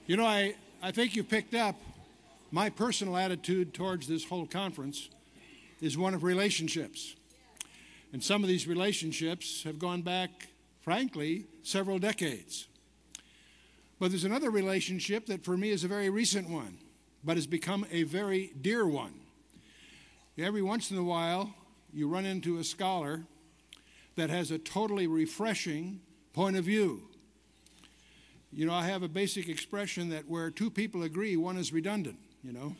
You know, I think you picked up my personal attitude towards this whole conference is one of relationships. And some of these relationships have gone back, frankly, several decades. But there's another relationship that for me is a very recent one, but has become a very dear one. Every once in a while, you run into a scholar that has a totally refreshing point of view. You know, I have a basic expression that where two people agree, one is redundant, you know.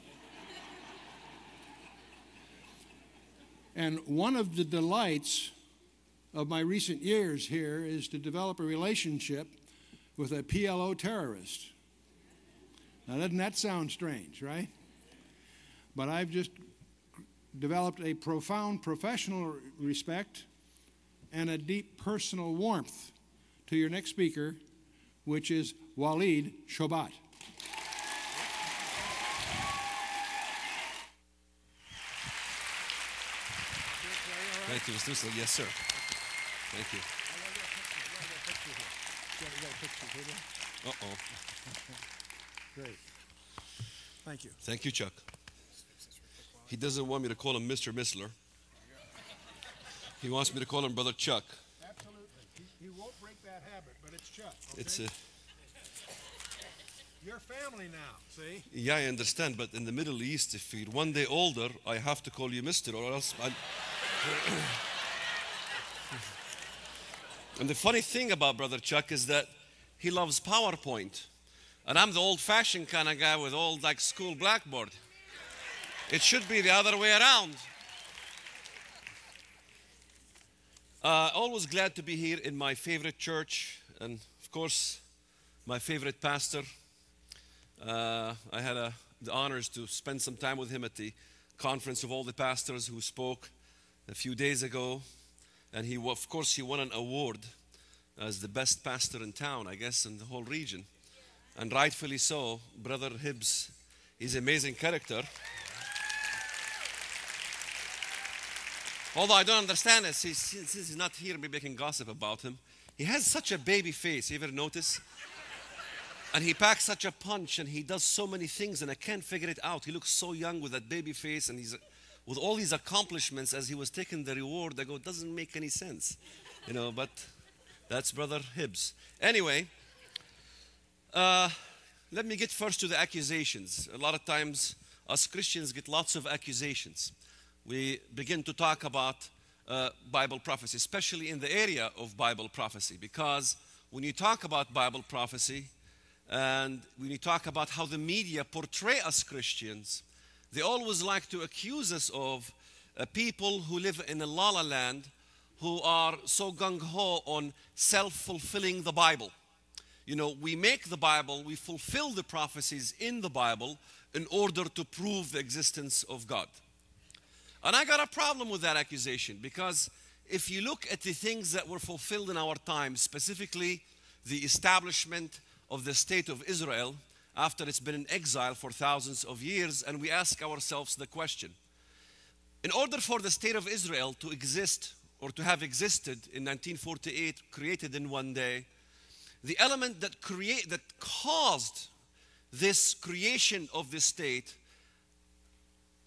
And one of the delights of my recent years here is to develop a relationship with a PLO terrorist. Now, doesn't that sound strange, right? But I've just developed a profound professional respect and a deep personal warmth to your next speaker, which is Walid Shoebat. Thank you, Mr. Missler. Yes, sir. Thank you. Uh-oh. Great. Thank you. Thank you, Chuck. He doesn't want me to call him Mr. Missler. He wants me to call him Brother Chuck. Absolutely. He won't break that habit, but it's Chuck. Okay? It's your family now, see? Yeah, I understand, but in the Middle East, if you're one day older, I have to call you Mr. or else And the funny thing about Brother Chuck is that he loves PowerPoint. And I'm the old-fashioned kind of guy with old, like, school blackboard. It should be the other way around. Always glad to be here in my favorite church and, of course, my favorite pastor. I had the honors to spend some time with him at the conference of all the pastors who spoke a few days ago. And of course, he won an award as the best pastor in town, I guess, in the whole region. And rightfully so. Brother Hibbs, he's an amazing character. Although I don't understand this, since he's not here, maybe I can gossip about him. He has such a baby face, you ever notice? And he packs such a punch and he does so many things and I can't figure it out. He looks so young with that baby face and he's with all these accomplishments as he was taking the reward. I go, it doesn't make any sense, you know, but that's Brother Hibbs. Anyway, let me get first to the accusations. A lot of times us Christians get lots of accusations. We begin to talk about Bible prophecy, especially in the area of Bible prophecy, because when you talk about Bible prophecy and when you talk about how the media portray us Christians, they always like to accuse us of people who live in a la-la land who are so gung-ho on self-fulfilling the Bible. You know, we make the Bible, we fulfill the prophecies in the Bible in order to prove the existence of God. And I got a problem with that accusation because if you look at the things that were fulfilled in our time, specifically the establishment of the state of Israel after it's been in exile for thousands of years, and we ask ourselves the question, in order for the state of Israel to exist or to have existed in 1948, created in one day, the element that caused this creation of this state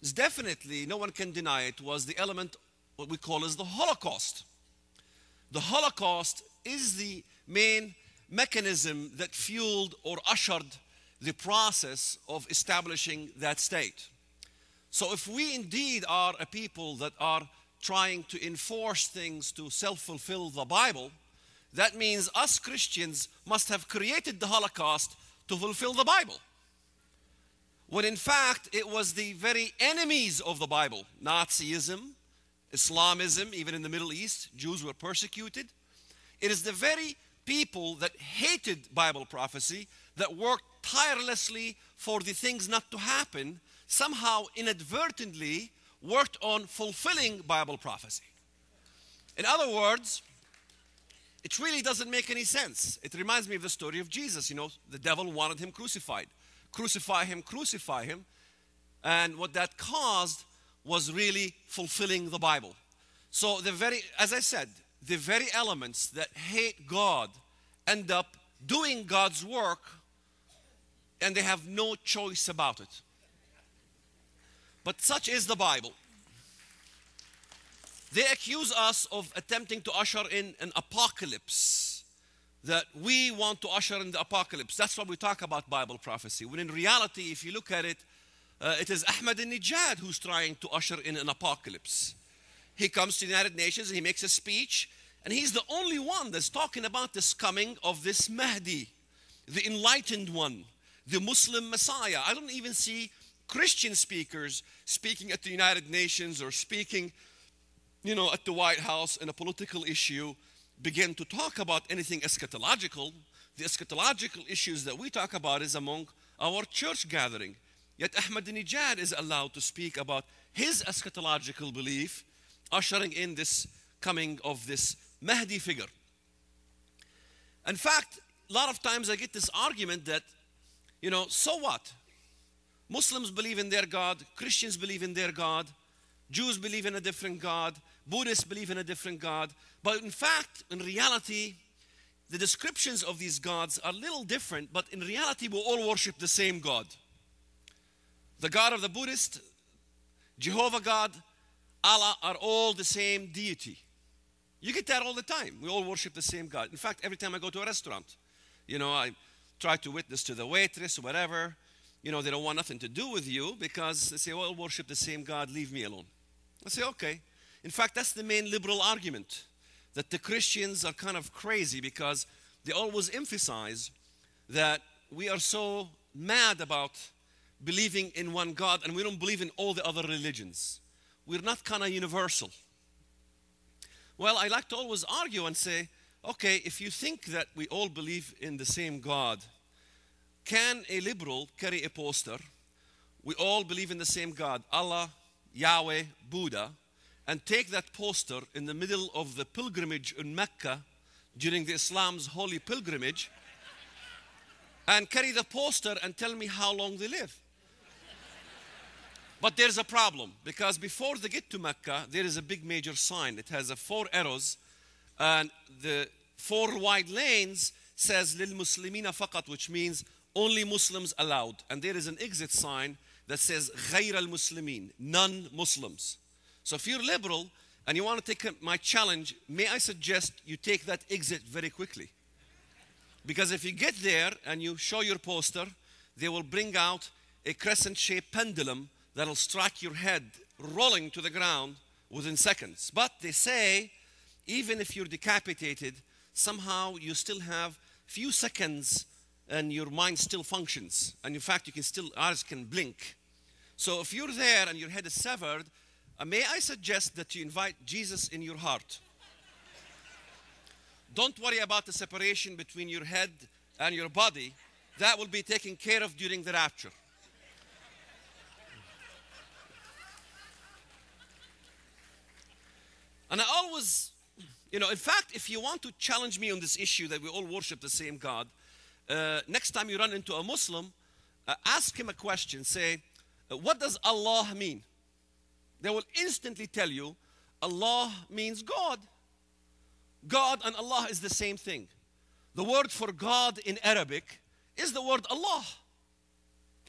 is definitely, no one can deny it, was the element what we call as the Holocaust. The Holocaust is the main mechanism that fueled or ushered the process of establishing that state. So if we indeed are a people that are trying to enforce things to self-fulfill the Bible, that means us Christians must have created the Holocaust to fulfill the Bible. When in fact, it was the very enemies of the Bible, Nazism, Islamism, even in the Middle East, Jews were persecuted. It is the very people that hated Bible prophecy that worked tirelessly for the things not to happen, somehow inadvertently worked on fulfilling Bible prophecy. In other words, it really doesn't make any sense. It reminds me of the story of Jesus. You know, the devil wanted him crucified. Crucify him, crucify him. And what that caused was really fulfilling the Bible. So as I said, the very elements that hate God end up doing God's work and they have no choice about it. But such is the Bible. They accuse us of attempting to usher in an apocalypse, that we want to usher in the apocalypse. That's why we talk about Bible prophecy. When in reality, if you look at it, it is Ahmadinejad who's trying to usher in an apocalypse. He comes to the United Nations and he makes a speech, and he's the only one that's talking about this coming of this Mahdi, the enlightened one, the Muslim Messiah. I don't even see Christian speakers speaking at the United Nations or speaking, at the White House in a political issue, begin to talk about anything eschatological. The eschatological issues that we talk about is among our church gathering. Yet Ahmadinejad is allowed to speak about his eschatological belief, ushering in this coming of this Mahdi figure. In fact, a lot of times I get this argument that, so what? Muslims believe in their God, Christians believe in their God, Jews believe in a different God, Buddhists believe in a different God. But in fact, in reality, the descriptions of these gods are a little different, but in reality, we all worship the same God. The God of the Buddhist, Jehovah God, Allah are all the same deity. You get that all the time. We all worship the same God. In fact, every time I go to a restaurant, I try to witness to the waitress or whatever. They don't want nothing to do with you because they say, well, worship the same God, leave me alone. I say, okay. In fact, that's the main liberal argument, that the Christians are kind of crazy because they always emphasize that we are so mad about believing in one God and we don't believe in all the other religions. We're not kind of universal. Well, I like to always argue and say, okay, if you think that we all believe in the same God, can a liberal carry a poster, we all believe in the same God, Allah, Yahweh, Buddha, and take that poster in the middle of the pilgrimage in Mecca during the Islam's holy pilgrimage and carry the poster and tell me how long they live? But there's a problem, because before they get to Mecca, there is a big major sign. It has 4 arrows, and the 4 wide lanes says Lil Muslimina faqat, which means only Muslims allowed. And there is an exit sign that says Ghayr al-Muslimin, non-Muslims. So if you're liberal and you want to take my challenge, may I suggest you take that exit very quickly? Because if you get there and you show your poster, they will bring out a crescent-shaped pendulum that'll strike your head, rolling to the ground within seconds. But they say, even if you're decapitated, somehow you still have few seconds and your mind still functions. And in fact, eyes can blink. So if you're there and your head is severed, may I suggest that you invite Jesus in your heart. Don't worry about the separation between your head and your body. That will be taken care of during the rapture. And I always, in fact, if you want to challenge me on this issue that we all worship the same God, next time you run into a Muslim, ask him a question. Say, what does Allah mean? They will instantly tell you, Allah means God. God and Allah is the same thing. The word for God in Arabic is the word Allah.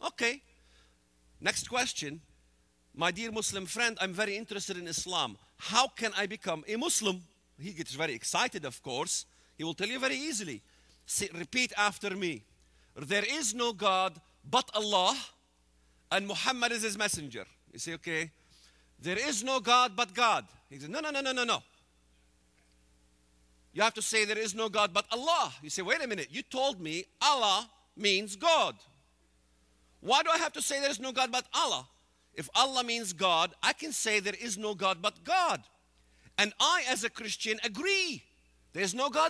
Okay. Next question. My dear Muslim friend, I'm very interested in Islam. How can I become a Muslim? He gets very excited, of course. He will tell you very easily. Repeat after me. There is no God but Allah, and Muhammad is his messenger. You say, okay. There is no God but God. He says, no. You have to say there is no God but Allah. You say, wait a minute. You told me Allah means God. Why do I have to say there is no God but Allah? If Allah means God, I can say there is no God but God. And I, as a Christian, agree. There is no God